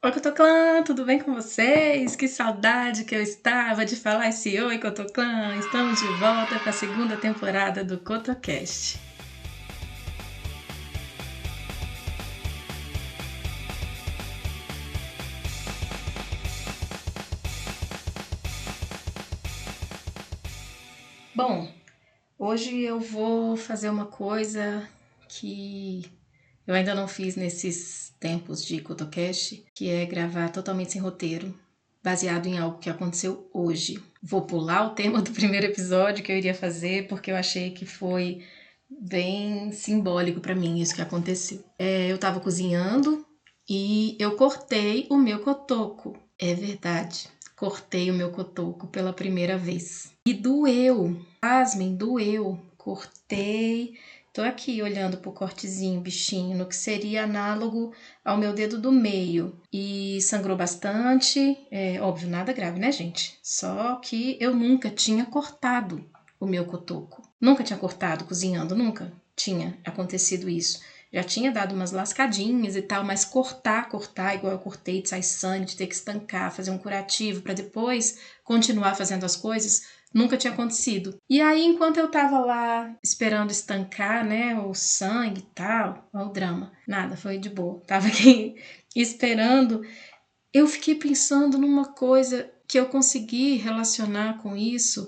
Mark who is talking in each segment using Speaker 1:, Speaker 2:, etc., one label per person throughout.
Speaker 1: Oi, Cotoclã, tudo bem com vocês? Que saudade que eu estava de falar esse oi, Cotoclã. Estamos de volta para a segunda temporada do Cotocast. Bom, hoje eu vou fazer uma coisa que eu ainda não fiz nesses tempos de Cotocast, que é gravar totalmente sem roteiro, baseado em algo que aconteceu hoje. Vou pular o tema do primeiro episódio que eu iria fazer, porque eu achei que foi bem simbólico para mim isso que aconteceu. Eu tava cozinhando e eu cortei o meu cotoco. É verdade, cortei o meu cotoco pela primeira vez. E doeu, pasmem, doeu. Cortei, tô aqui olhando pro cortezinho, bichinho, no que seria análogo ao meu dedo do meio. E sangrou bastante, óbvio, nada grave, né, gente? Só que eu nunca tinha cortado o meu cotoco. Nunca tinha cortado cozinhando, nunca tinha acontecido isso. Já tinha dado umas lascadinhas e tal, mas cortar igual eu cortei, de sair sangue, de ter que estancar, fazer um curativo para depois continuar fazendo as coisas, nunca tinha acontecido. E aí, enquanto eu tava lá esperando estancar, né, o sangue e tal, ó, o drama, nada, foi de boa. Tava aqui esperando, eu fiquei pensando numa coisa que eu consegui relacionar com isso,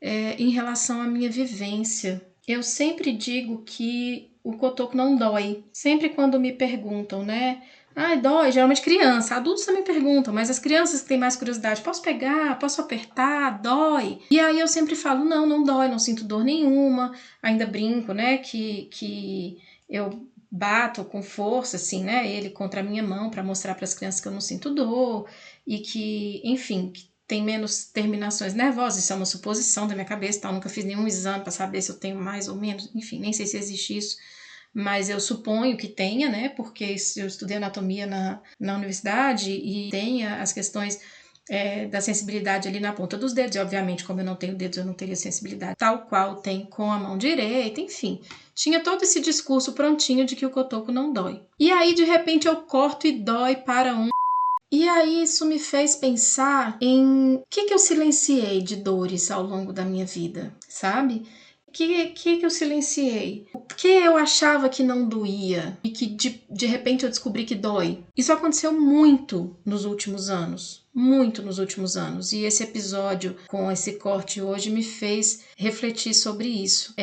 Speaker 1: em relação à minha vivência. Eu sempre digo que o cotoco não dói. Sempre quando me perguntam, né? Ah, dói, geralmente criança. Adultos também perguntam, mas as crianças que têm mais curiosidade, posso pegar? Posso apertar? Dói? E aí eu sempre falo, não, não dói, não sinto dor nenhuma. Ainda brinco, né, que eu bato com força, assim, né, ele contra a minha mão para mostrar para as crianças que eu não sinto dor e que, enfim, que tem menos terminações nervosas. Isso é uma suposição da minha cabeça, tá? Eu nunca fiz nenhum exame para saber se eu tenho mais ou menos, enfim, nem sei se existe isso, mas eu suponho que tenha, né? Porque eu estudei anatomia na universidade e tenha as questões da sensibilidade ali na ponta dos dedos, e obviamente, como eu não tenho dedos, eu não teria sensibilidade tal qual tem com a mão direita, enfim. Tinha todo esse discurso prontinho de que o cotoco não dói. E aí, de repente, eu corto e dói para um. E aí isso me fez pensar em o que eu silenciei de dores ao longo da minha vida, sabe? O que eu silenciei? O que eu achava que não doía e que de repente eu descobri que dói? Isso aconteceu muito nos últimos anos. Muito nos últimos anos. E esse episódio com esse corte hoje me fez refletir sobre isso.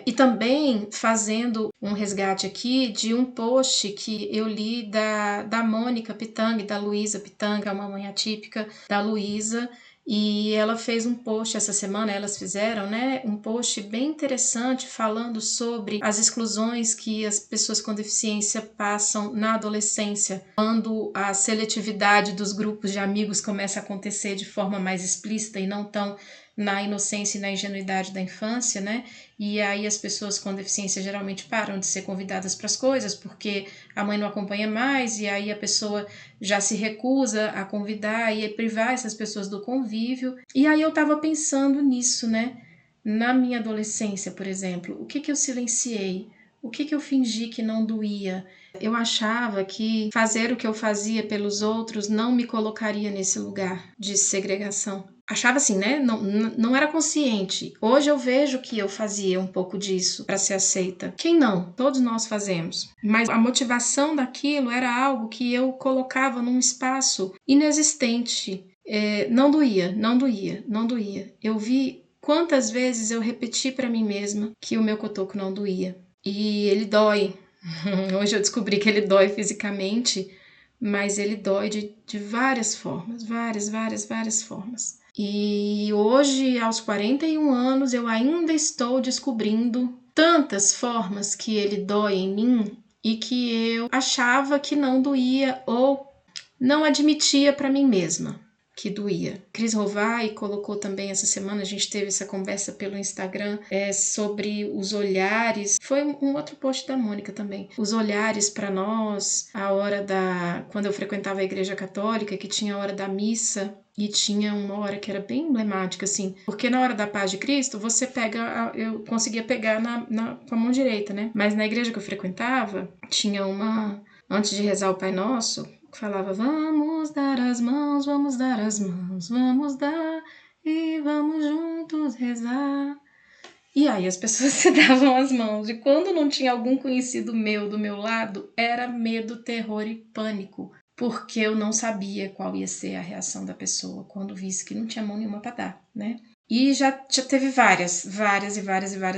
Speaker 1: E também fazendo um resgate aqui de um post que eu li da Mônica Pitang, da Luísa Pitang, a mamãe atípica da Luísa. E ela fez um post essa semana, elas fizeram, né, um post bem interessante falando sobre as exclusões que as pessoas com deficiência passam na adolescência, quando a seletividade dos grupos de amigos começa a acontecer de forma mais explícita e não tão na inocência e na ingenuidade da infância, né? E aí as pessoas com deficiência geralmente param de ser convidadas para as coisas porque a mãe não acompanha mais e aí a pessoa já se recusa a convidar e privar essas pessoas do convívio. E aí eu estava pensando nisso, né? Na minha adolescência, por exemplo, o que eu silenciei? O que eu fingi que não doía? Eu achava que fazer o que eu fazia pelos outros não me colocaria nesse lugar de segregação. Achava assim, né? Não era consciente. Hoje eu vejo que eu fazia um pouco disso para ser aceita. Quem não? Todos nós fazemos. Mas a motivação daquilo era algo que eu colocava num espaço inexistente. Não doía, não doía, não doía. Eu vi quantas vezes eu repeti para mim mesma que o meu cotoco não doía. E ele dói. Hoje eu descobri que ele dói fisicamente, mas ele dói de várias formas, várias formas. E hoje, aos 41 anos, eu ainda estou descobrindo tantas formas que ele dói em mim e que eu achava que não doía ou não admitia para mim mesma que doía. Cris Rovai colocou também essa semana, a gente teve essa conversa pelo Instagram sobre os olhares, foi um outro post da Mônica também, os olhares para nós, a hora quando eu frequentava a igreja católica, que tinha a hora da missa, e tinha uma hora que era bem emblemática, assim, porque na hora da paz de Cristo, você pega, eu conseguia pegar com a mão direita, né? Mas na igreja que eu frequentava, tinha antes de rezar o Pai Nosso, falava: vamos dar as mãos, vamos dar as mãos, vamos dar e vamos juntos rezar. E aí as pessoas se davam as mãos. E quando não tinha algum conhecido meu do meu lado, era medo, terror e pânico, porque eu não sabia qual ia ser a reação da pessoa quando visse que não tinha mão nenhuma para dar, né? E já teve várias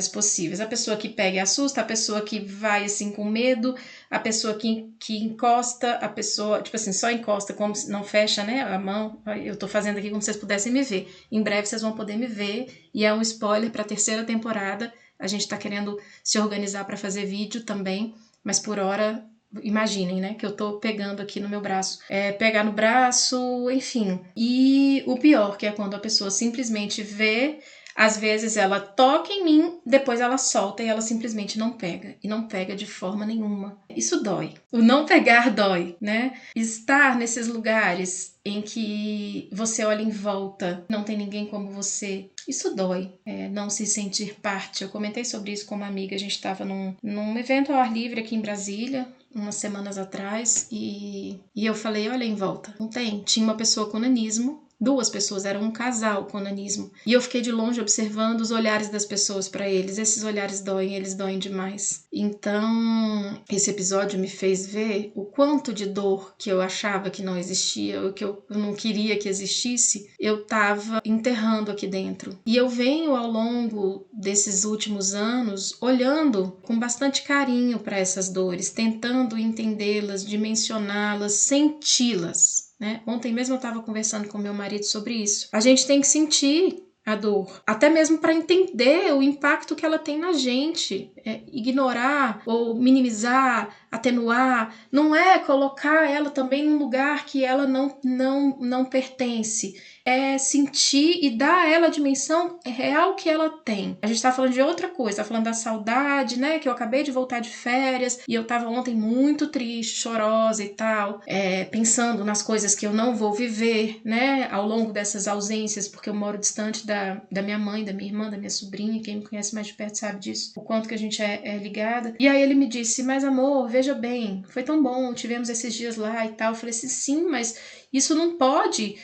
Speaker 1: possíveis. A pessoa que pega e assusta, a pessoa que vai assim com medo, a pessoa que encosta, a pessoa, tipo assim, só encosta, como não fecha, né, a mão. Eu tô fazendo aqui como se vocês pudessem me ver. Em breve vocês vão poder me ver, e é um spoiler para a 3ª temporada. A gente tá querendo se organizar para fazer vídeo também, mas por hora, imaginem, né, que eu tô pegando aqui no meu braço. Pegar no braço, enfim. E o pior, que é quando a pessoa simplesmente vê, às vezes ela toca em mim, depois ela solta e ela simplesmente não pega. E não pega de forma nenhuma. Isso dói. O não pegar dói, né? Estar nesses lugares em que você olha em volta, não tem ninguém como você, isso dói. Não se sentir parte. Eu comentei sobre isso com uma amiga, a gente estava num evento ao ar livre aqui em Brasília, umas semanas atrás, e eu falei, olha em volta, não tem? Tinha uma pessoa com nanismo, 2 pessoas, eram um casal com nanismo, e eu fiquei de longe observando os olhares das pessoas para eles. Esses olhares doem, eles doem demais. Então, esse episódio me fez ver o quanto de dor que eu achava que não existia, ou que eu não queria que existisse, eu tava enterrando aqui dentro. E eu venho ao longo desses últimos anos olhando com bastante carinho para essas dores, tentando entendê-las, dimensioná-las, senti-las. Ontem mesmo eu estava conversando com meu marido sobre isso. A gente tem que sentir a dor, até mesmo para entender o impacto que ela tem na gente. Ignorar ou minimizar, atenuar, não é colocar ela também num lugar que ela não pertence. É sentir e dar a ela a dimensão real que ela tem. A gente tá falando de outra coisa, tá falando da saudade, né? Que eu acabei de voltar de férias e eu tava ontem muito triste, chorosa e tal, pensando nas coisas que eu não vou viver, né? Ao longo dessas ausências, porque eu moro distante da minha mãe, da minha irmã, da minha sobrinha. Quem me conhece mais de perto sabe disso, o quanto que a gente é ligada. E aí ele me disse, mas amor, veja bem, foi tão bom, tivemos esses dias lá e tal. Eu falei assim, sim, mas isso não pode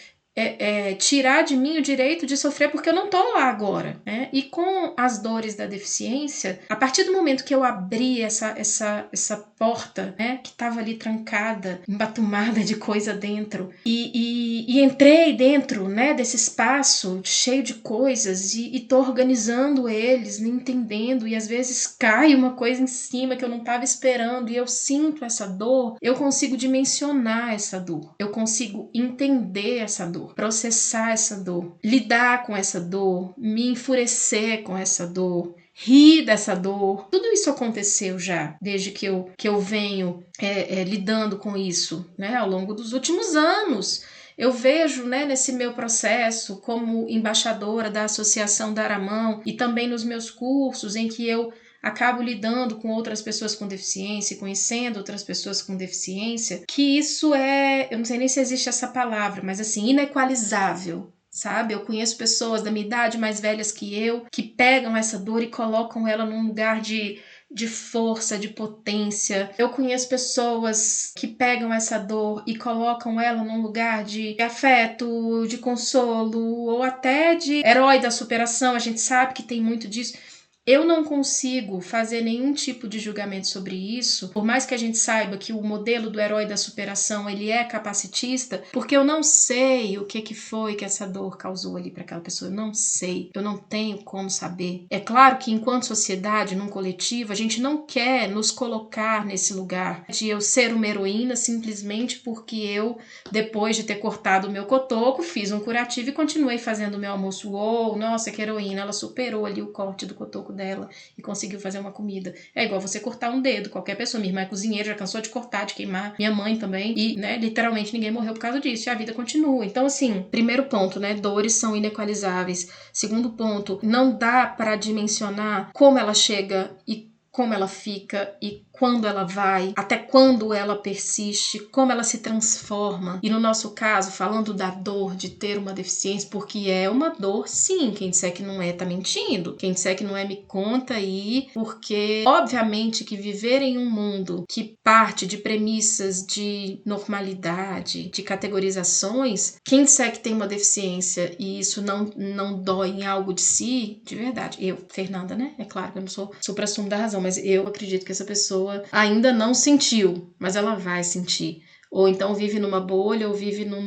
Speaker 1: tirar de mim o direito de sofrer porque eu não tô lá agora, né? E com as dores da deficiência, a partir do momento que eu abri essa porta, né, que tava ali trancada, embatumada de coisa dentro, e entrei dentro, né, desse espaço cheio de coisas e tô organizando eles, entendendo, e às vezes cai uma coisa em cima que eu não tava esperando e eu sinto essa dor, eu consigo dimensionar essa dor, eu consigo entender essa dor, processar essa dor, lidar com essa dor, me enfurecer com essa dor, rir dessa dor. Tudo isso aconteceu já desde que eu venho lidando com isso, né, ao longo dos últimos anos. Eu vejo, né, nesse meu processo como embaixadora da Associação Dar a Mão e também nos meus cursos em que eu acabo lidando com outras pessoas com deficiência, conhecendo outras pessoas com deficiência, que isso eu não sei nem se existe essa palavra, mas assim, inequalizável, sabe? Eu conheço pessoas da minha idade, mais velhas que eu, que pegam essa dor e colocam ela num lugar de força, de potência. Eu conheço pessoas que pegam essa dor e colocam ela num lugar de afeto, de consolo, ou até de herói da superação. A gente sabe que tem muito disso. Eu não consigo fazer nenhum tipo de julgamento sobre isso, por mais que a gente saiba que o modelo do herói da superação ele é capacitista, porque eu não sei o que foi que essa dor causou ali para aquela pessoa. Eu não sei, eu não tenho como saber. É claro que enquanto sociedade, num coletivo, a gente não quer nos colocar nesse lugar de eu ser uma heroína simplesmente porque eu, depois de ter cortado o meu cotoco, fiz um curativo e continuei fazendo o meu almoço. Uou, nossa, que heroína, ela superou ali o corte do cotoco dela e conseguiu fazer uma comida. É igual você cortar um dedo, qualquer pessoa. Minha irmã é cozinheira, já cansou de cortar, de queimar. Minha mãe também. E, né, literalmente ninguém morreu por causa disso. E a vida continua. Então, assim, primeiro ponto, né, dores são inequalizáveis. Segundo ponto, não dá para dimensionar como ela chega e como ela fica e quando ela vai, até quando ela persiste, como ela se transforma. E no nosso caso, falando da dor de ter uma deficiência, porque é uma dor sim, quem disser que não é tá mentindo, quem disser que não é me conta aí, porque obviamente que viver em um mundo que parte de premissas de normalidade, de categorizações, quem disser que tem uma deficiência e isso não dói em algo de si, de verdade, eu, Fernanda, né? É claro que eu não sou supra-sumo da razão, mas eu acredito que essa pessoa ainda não sentiu, mas ela vai sentir. Ou então vive numa bolha, ou vive num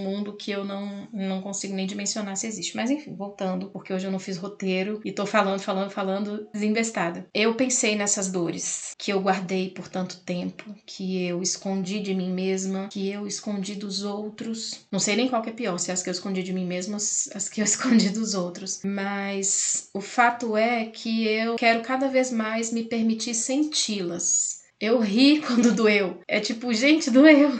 Speaker 1: mundo que eu não consigo nem dimensionar se existe. Mas enfim, voltando, porque hoje eu não fiz roteiro e tô falando, desembestada. Eu pensei nessas dores que eu guardei por tanto tempo, que eu escondi de mim mesma, que eu escondi dos outros. Não sei nem qual que é pior, se as que eu escondi de mim mesma ou as que eu escondi dos outros. Mas o fato é que eu quero cada vez mais me permitir senti-las. Eu ri quando doeu. É tipo, gente, doeu.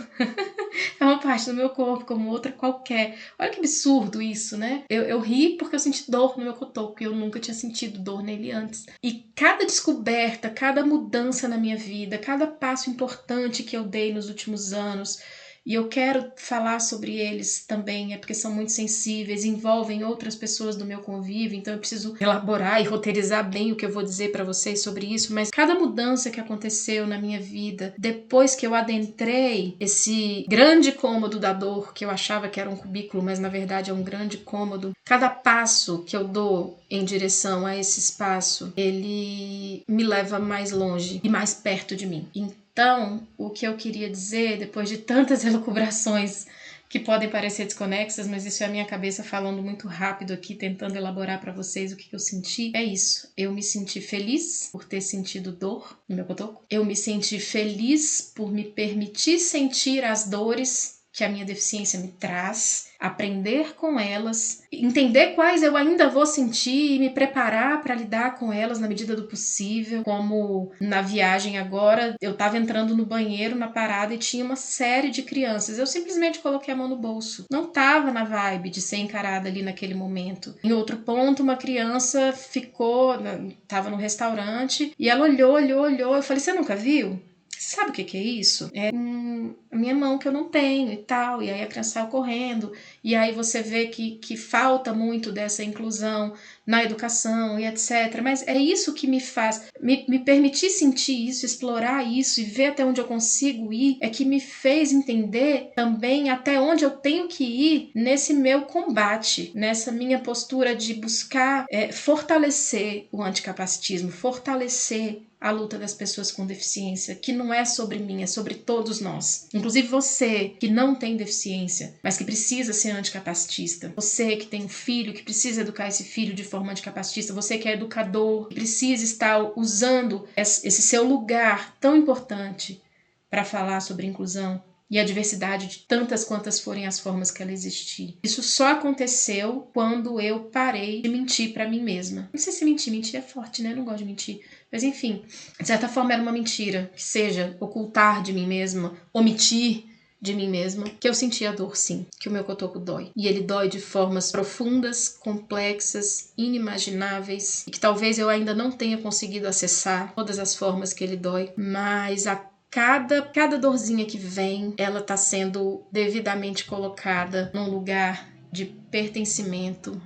Speaker 1: É uma parte do meu corpo, como outra qualquer. Olha que absurdo isso, né? Eu ri porque eu senti dor no meu cotoco e eu nunca tinha sentido dor nele antes. E cada descoberta, cada mudança na minha vida, cada passo importante que eu dei nos últimos anos, e eu quero falar sobre eles também, é porque são muito sensíveis, envolvem outras pessoas do meu convívio, então eu preciso elaborar e roteirizar bem o que eu vou dizer para vocês sobre isso, mas cada mudança que aconteceu na minha vida, depois que eu adentrei esse grande cômodo da dor, que eu achava que era um cubículo, mas na verdade é um grande cômodo, cada passo que eu dou em direção a esse espaço, ele me leva mais longe e mais perto de mim. Então, o que eu queria dizer, depois de tantas elucubrações que podem parecer desconexas, mas isso é a minha cabeça falando muito rápido aqui, tentando elaborar para vocês o que eu senti, é isso. Eu me senti feliz por ter sentido dor no meu cotoco. Eu me senti feliz por me permitir sentir as dores que a minha deficiência me traz, aprender com elas, entender quais eu ainda vou sentir e me preparar para lidar com elas na medida do possível. Como na viagem agora, eu estava entrando no banheiro na parada e tinha uma série de crianças. Eu simplesmente coloquei a mão no bolso. Não estava na vibe de ser encarada ali naquele momento. Em outro ponto, uma criança estava no restaurante e ela olhou. Eu falei, você nunca viu? Sabe o que é isso? É a minha mão que eu não tenho e tal. E aí a criança saiu correndo. E aí você vê que falta muito dessa inclusão na educação e etc. Mas é isso que me faz, me permitir sentir isso, explorar isso e ver até onde eu consigo ir, é que me fez entender também até onde eu tenho que ir nesse meu combate, nessa minha postura de buscar fortalecer o anticapacitismo, fortalecer a luta das pessoas com deficiência, que não é sobre mim, é sobre todos nós. Inclusive você que não tem deficiência, mas que precisa ser anticapacitista. Você que tem um filho, que precisa educar esse filho de forma anticapacitista. Você que é educador, que precisa estar usando esse seu lugar tão importante para falar sobre inclusão e a diversidade de tantas quantas forem as formas que ela existir. Isso só aconteceu quando eu parei de mentir para mim mesma. Não sei se mentir é forte, né? Eu não gosto de mentir. Mas enfim, de certa forma era uma mentira, que seja ocultar de mim mesma, omitir de mim mesma, que eu sentia dor sim, que o meu cotoco dói. E ele dói de formas profundas, complexas, inimagináveis, e que talvez eu ainda não tenha conseguido acessar todas as formas que ele dói, mas a cada dorzinha que vem, ela está sendo devidamente colocada num lugar de pertencimento,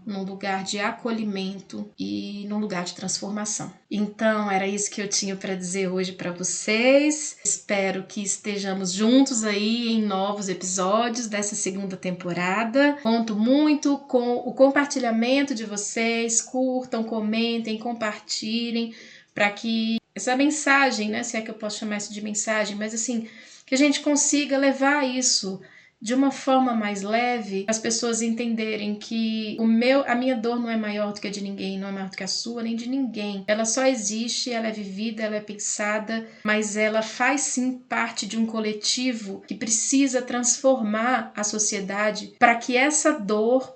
Speaker 1: num lugar de acolhimento e num lugar de transformação. Então, era isso que eu tinha para dizer hoje para vocês. Espero que estejamos juntos aí em novos episódios dessa segunda temporada. Conto muito com o compartilhamento de vocês. Curtam, comentem, compartilhem, para que essa mensagem, né, se é que eu posso chamar isso de mensagem, mas assim, que a gente consiga levar isso de uma forma mais leve, as pessoas entenderem que a minha dor não é maior do que a de ninguém, não é maior do que a sua, nem de ninguém. Ela só existe, ela é vivida, ela é pensada, mas ela faz sim parte de um coletivo que precisa transformar a sociedade para que essa dor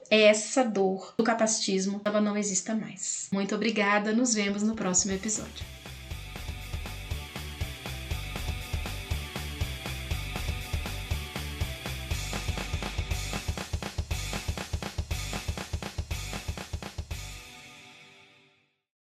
Speaker 1: do capacitismo, ela não exista mais. Muito obrigada, nos vemos no próximo episódio.